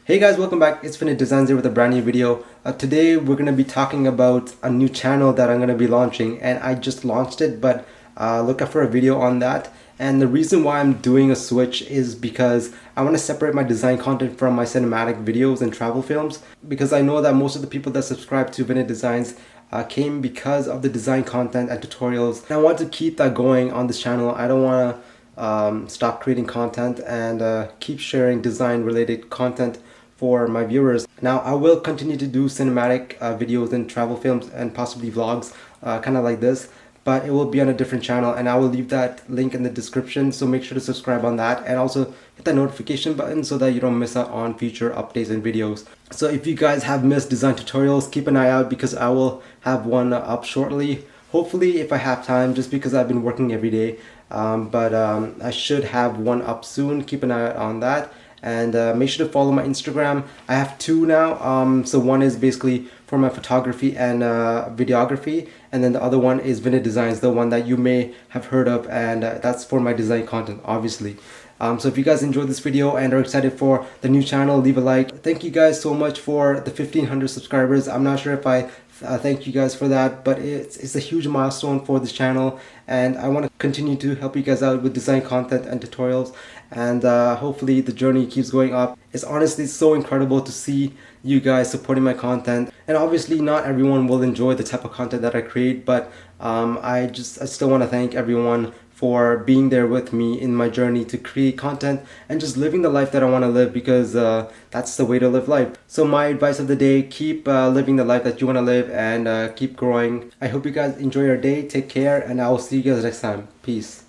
Hey guys, welcome back. It's VinitDesigns here with a brand new video. Today we're going to be talking about a new channel that I'm going to be launching, and I just launched it, but look out for a video on that. And the reason why I'm doing a switch is because I want to separate my design content from my cinematic videos and travel films, because I know that most of the people that subscribe to VinitDesigns came because of the design content and tutorials. And I want to keep that going on this channel. I don't want to stop creating content and keep sharing design related content for my viewers. Now I will continue to do cinematic videos and travel films and possibly vlogs kind of like this, but it will be on a different channel, and I will leave that link in the description, so make sure to subscribe on that and also hit that notification button so that you don't miss out on future updates and videos. So if you guys have missed design tutorials, keep an eye out because I will have one up shortly, hopefully if I have time, just because I've been working every day. But I should have one up soon. Keep an eye out on that. And make sure to follow my Instagram. I have two now. So one is basically for my photography and videography, and then the other one is VinitDesigns, the one that you may have heard of, and that's for my design content, obviously. So if you guys enjoyed this video and are excited for the new channel, leave a like. Thank you guys so much for the 1,500 subscribers. I'm not sure if I thank you guys for that, but it's a huge milestone for this channel, and I want to continue to help you guys out with design content and tutorials, and hopefully the journey keeps going up. It's honestly so incredible to see you guys supporting my content, and obviously not everyone will enjoy the type of content that I create, but I still want to thank everyone for being there with me in my journey to create content and just living the life that I want to live, because that's the way to live life. So my advice of the day: keep living the life that you want to live, and keep growing. I hope you guys enjoy your day. Take care, and I will see you guys next time. Peace.